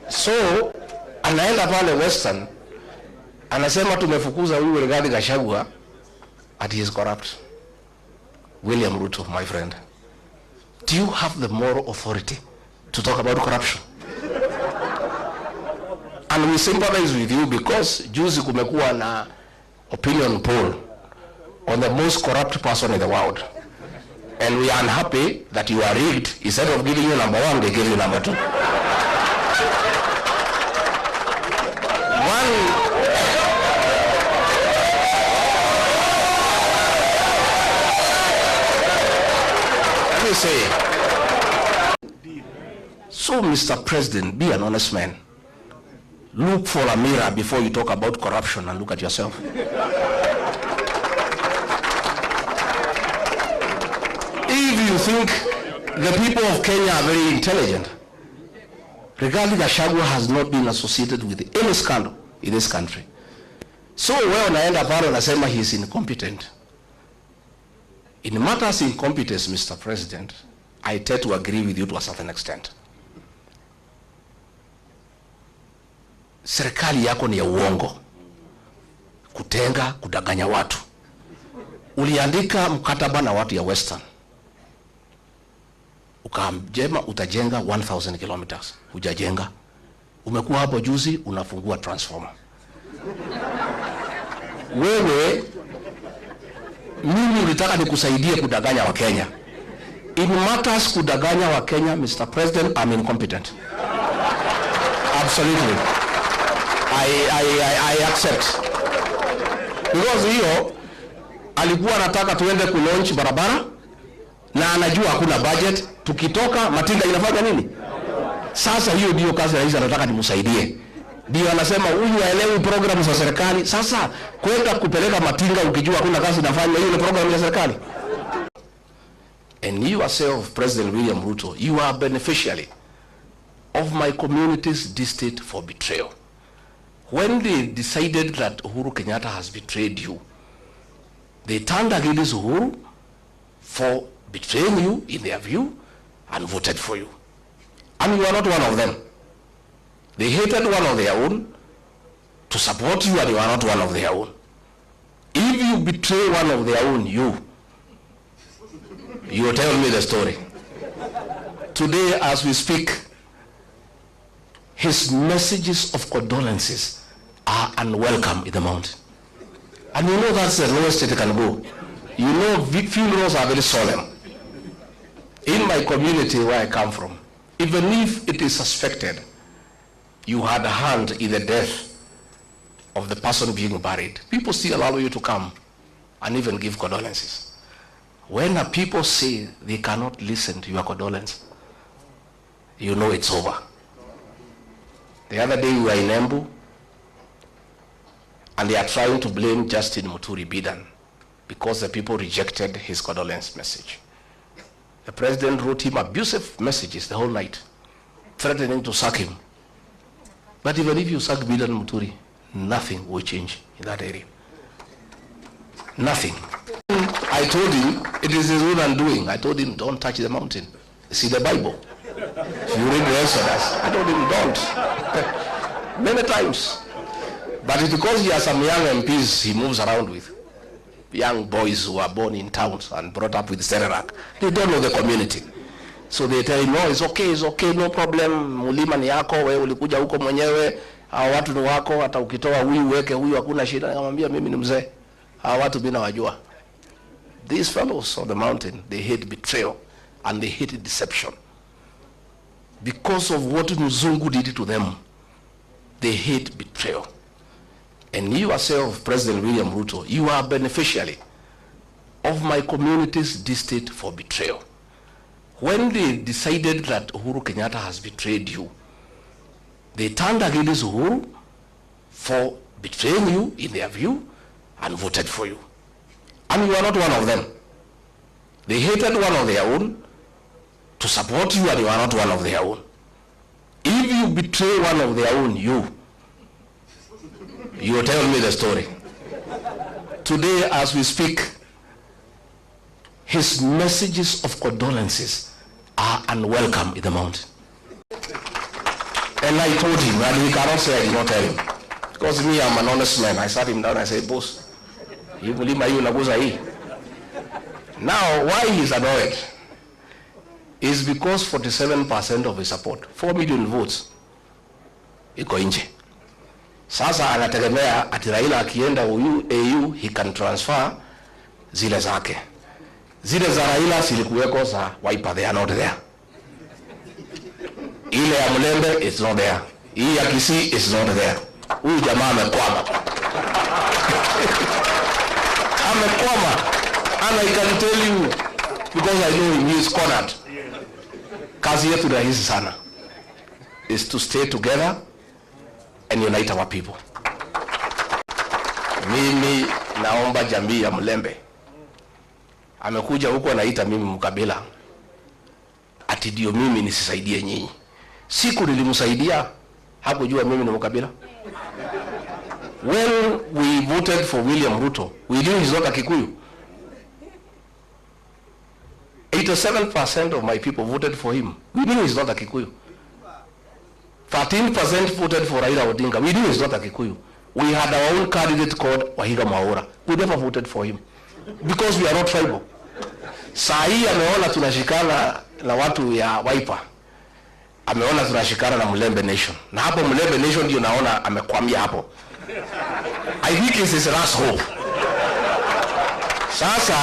So anaenda pale Western, anasema tumefukuza huyu Rigathi Gachagua, and he is corrupt. William Ruto, my friend, do you have the moral authority to talk about corruption? And we sympathize with you because juzi kumekuwa na opinion poll on the most corrupt person in the world. And we are unhappy that you are rigged. Instead of giving you number one, they give you number two. Let me say, so Mr. President, be an honest man. Look for a mirror before you talk about corruption and look at yourself. If you think the people of Kenya are very intelligent, Rigathi Gachagua has not been associated with any scandal in this country. So where Anaenda pale anasema he is incompetent. In matters of incompetence, Mr. President, I tend to agree with you to a certain extent. Serikali yako ni ya uongo, kutenga, kudanganya watu. Uliandika mkataba na watu ya Western, ukamjema utajenga 1000 kilometers, hujajenga. Umekuwa hapo juzi unafungua transformer. Wewe mimi ulitaka nikusaidie kudanganya wa Kenya. In matters kudanganya wa Kenya, Mr. President, I'm incompetent. Absolutely. I accept. Because hiyo alikuwa anataka tuende kulaunch barabara na anajua hakuna budget, tukitoka matinga inafanya nini? Sasa hiyo ndio kazi rais anataka nimsaidie. Ndio anasema huyu haelewi programu za serikali. Sasa kwenda kupeleka matinga ukijua hakuna kazi inafanya, hiyo ni programu ya serikali. And you yourself, President William Ruto, you are beneficiary of my community's distaste for betrayal. When they decided that Uhuru Kenyatta has betrayed you, they turned against Uhuru for betraying you in their view and voted for you. And you are not one of them. They hated one of their own to support you, and you are not one of their own. If you betray one of their own, you tell me the story. Today, as we speak, his messages of condolences are unwelcome in the mountain. And you know that's the lowest it can go. You know funerals are very solemn. In my community where I come from, even if it is suspected you had a hand in the death of the person being buried, people still allow you to come and even give condolences. When people say they cannot listen to your condolence, you know it's over. The other day we were in Embu, and they are trying to blame Justin Muturi Bidan because the people rejected his condolence message. The president wrote him abusive messages the whole night, threatening to sack him. But even if you sack Bidan Muturi, nothing will change in that area. Nothing. I told him, it is his own undoing. I told him, don't touch the mountain. See the Bible. If you read the Exodus, I told him, don't. Many times. But it's because he has some young MPs he moves around with. Young boys who are born in towns and brought up with Sererak. They don't know the community. So they tell him, no, it's okay, no problem. Mlima ni yako, wewe ulikuja huko mwenyewe. Hawa watu ni wako, hata ukitoa huyu weke huyu hakuna shida. Nikamwambia mimi ni mzee. Hawa watu mimi nawajua. These fellows on the mountain, they hate betrayal and they hate deception. Because of what Mzungu did to them, they hate betrayal. And you yourself, President William Ruto, you are beneficiary of my community's distaste for betrayal. When they decided that Uhuru Kenyatta has betrayed you, they turned against Uhuru for betraying you in their view and voted for you. And you are not one of them. They hated one of their own to support you, and you are not one of their own. If you betray one of their own, you tell me the story. Today, as we speak, his messages of condolences are unwelcome in the mountain. And I told him, and he cannot say I did not tell him. Because me, I'm an honest man. I sat him down and I said, boss, you believe my unaguza. Now, why he's annoyed is because 47% of his support, 4 million votes, iko nje. Sasa anategemea ati Raila akienda huyu AU, he can transfer zile zake. Zile za Raila zilikuweko za Wiper, they are not there. Ile ya Mlembe is not there. Hii ya Kisii is not there. Huyu jamaa amekwama. Amekwama. And I can tell you, because I know him, he is cornered. Kazi yetu rahisi sana is to stay together and unite our people. Mimi naomba jamii ya Mlembe. Amekuja huko anaita mimi mkabila. Ati ndio mimi nisisaidie nyinyi. Siku nilimsaidia hakujua mimi ni mkabila. When we voted for William Ruto, we knew he's not a Kikuyu. 87% of my people voted for him. We knew he's not a Kikuyu. 13% voted for Raila Odinga. We knew he's not a Kikuyu. We had our own candidate called Wahiga Mwaura. We never voted for him. Because we are not tribal. Saa hii ameona tunashikana na watu ya Wiper. Ameona tunashikana na Mlembe Nation. Na hapo Mlembe Nation ndio naona amekwamia hapo. I think it's his last hope. Sasa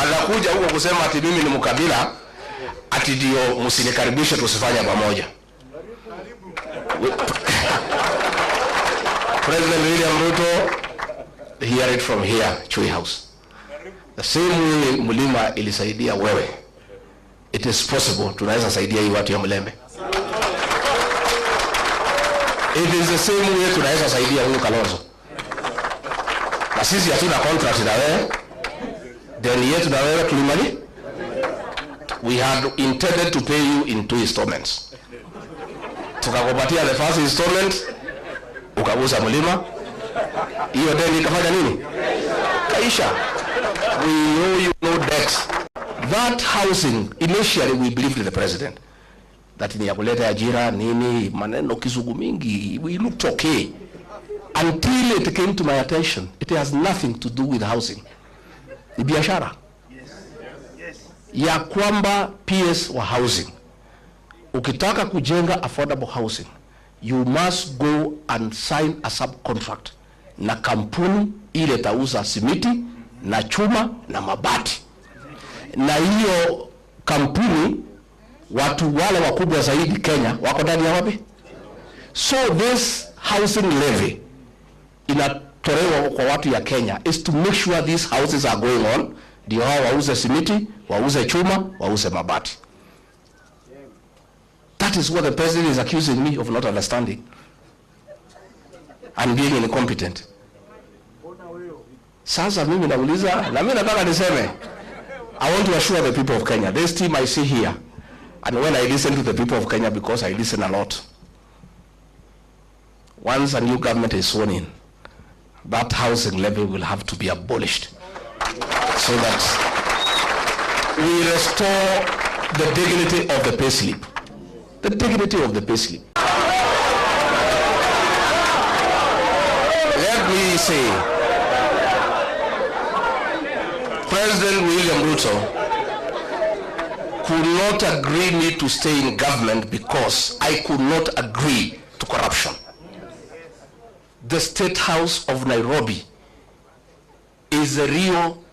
anakuja huko kusema ati mimi ni mkabila, ati ndio msinikaribishe tusifanye pamoja. President William Ruto, hear it from here, Chui House. The same way mlima ilisaidia wewe, it is possible tunaweza saidia hii watu ya Mlembe. It is the same way tunaweza saidia huyu Kalonzo. Na sisi hatuna contract na wewe. Then yetu na wewe tulimali. We had intended to pay you in 2 installments. Tukakupatia the first installment, ukagusa mlima. Hiyo deni ikafanya nini? Kaisha. We owe you no debt. That housing, initially we believed in the president. That ni ya kuleta ajira, nini, maneno kizungu mingi. We looked okay. Until it came to my attention, it has nothing to do with housing. Ni biashara. Ya kwamba PS wa housing. Ukitaka kujenga affordable housing, you must go and sign a subcontract na kampuni ile tauza simiti na chuma na mabati. Na hiyo kampuni watu wale wakubwa zaidi Kenya wako ndani ya wapi? So this housing levy inatolewa kwa watu ya Kenya is to make sure these houses are going on. Ndio hao wauze simiti, wauze chuma, wauze mabati. That is what the president is accusing me of not understanding and being incompetent. Sasa mimi nauliza, na mimi nataka niseme, I want to assure the people of Kenya, this team I see here, and when I listen to the people of Kenya, because I listen a lot, once a new government is sworn in, that housing levy will have to be abolished so that we restore the dignity of the payslip. The dignity of the payslip. Let me say, President William Ruto could not agree me to stay in government because I could not agree to corruption. The State House of Nairobi is the real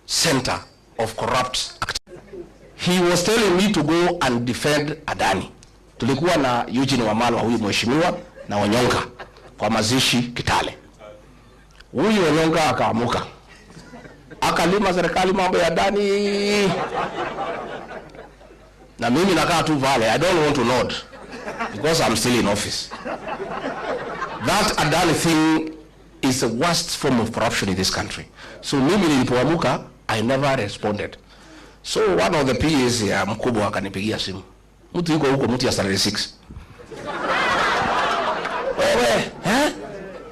center of corrupt activity. He was telling me to go and defend Adani. Tulikuwa na Eugene Wamalwa huyu mheshimiwa na Wanyonga kwa mazishi Kitale. Huyu Wanyonga akaamuka. Akalima serikali mambo ya Adani. Na mimi nakaa tu vale. I don't want to nod because I'm still in office. That Adani thing is the worst form of corruption in this country. So mimi nilipoamuka, I never responded. So one of the PAs ya mkubwa akanipigia simu. Mtu yuko huko mtu ya salary 6.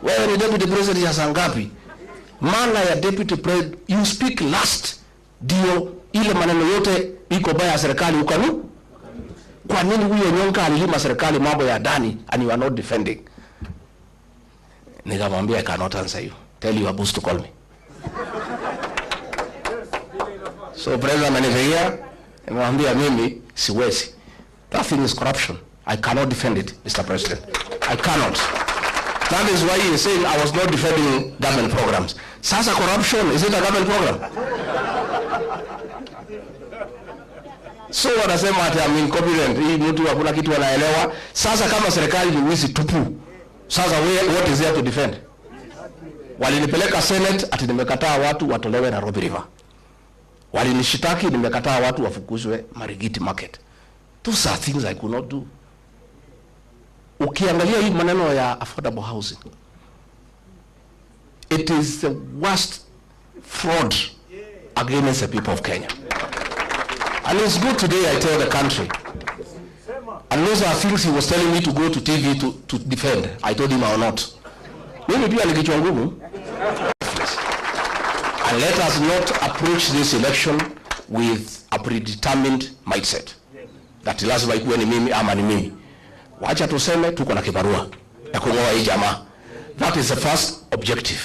Wewe ni deputy president ya sangapi? Maana ya deputy president, you speak last. Dio ile maneno yote iko baya serikali ukanu. Kwa nini huyo nyonga alilima serikali mambo ya ndani and you are not defending? Nikamwambia I cannot answer you. Tell your boss to call me. So president ananiambia, nimwambia mimi siwezi. That thing is corruption. I cannot defend it, Mr. President. I cannot. That is why he is saying I was not defending government programs. Sasa corruption, is it a government program? So wanasema ati I'm incompetent. Hii mtu hakuna kitu anaelewa. Sasa kama serikali ni wizi tupu, sasa what is there to defend? Walinipeleka Senate ati nimekataa watu watolewe Nairobi River. Walinishitaki nimekataa watu wafukuzwe Marigiti Market. Those are things I could not do. Ukiangalia hii maneno ya affordable housing, it is the worst fraud against the people of Kenya. And it's good today I tell the country. And those are things he was telling me to go to TV to defend. I told him I will not. Mimi pia nikichwa ngumu. And let us not approach this election with a predetermined mindset. That lazima ikuwe ni mimi ama ni mimi. Wacha tuseme tuko na kibarua ya kungoa hii jamaa. That is the first objective.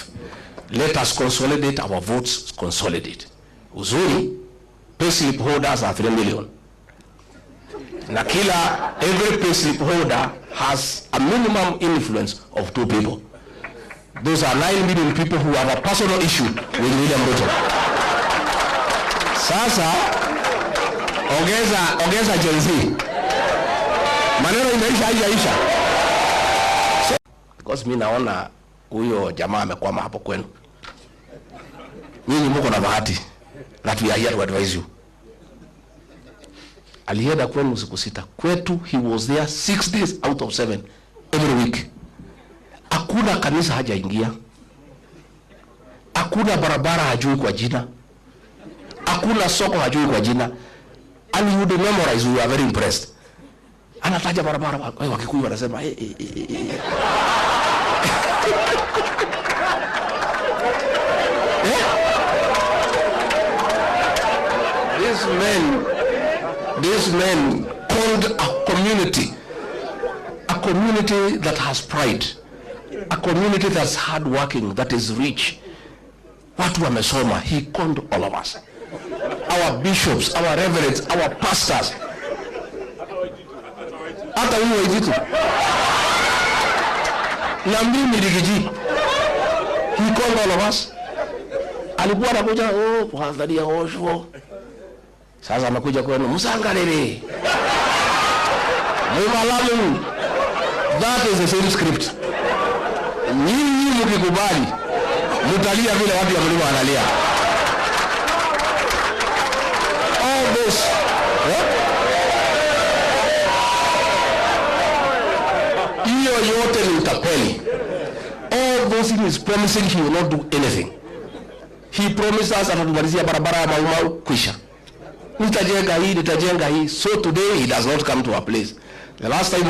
Let us consolidate our votes, consolidate. Uzuri, payslip holders are 3 million. Na every payslip holder has a minimum influence of 2 people. Those are 9 million people who have a personal issue with William Ruto. Sasa, ongeza Gen Z. Maneno inaisha. So, because mimi naona huyo jamaa amekwama hapo kwenu. Nyinyi mko na bahati. That we are here to advise you. Alienda kwenu siku 6. Kwetu he was there 6 days out of 7 every week. Hakuna kanisa hajaingia. Hakuna barabara hajui kwa jina. Hakuna soko hajui kwa jina. And you would memorize, we are very impressed. Anataja barabara wakikuyu wanasema These men called a community that has pride, a community that's hardworking, that is rich. Watu wamesoma. He called all of us, our bishops, our reverends, our pastors. Hata huyu Waititu na mimi Riggy G. He called all of us. Alikuwa anakuja Mwathani Agocwo. Sasa amekuja kwenu Musangalire. Mlima. That is the same script. Nyinyi mkikubali mtalia vile watu ya mlima wanalia. All this. Hiyo yote ni utapeli. All those things promising he will not do anything. He promised us atatubalizia barabara ya Mau kwisha. Nitajenga hii. So today he does not come to our place. The last time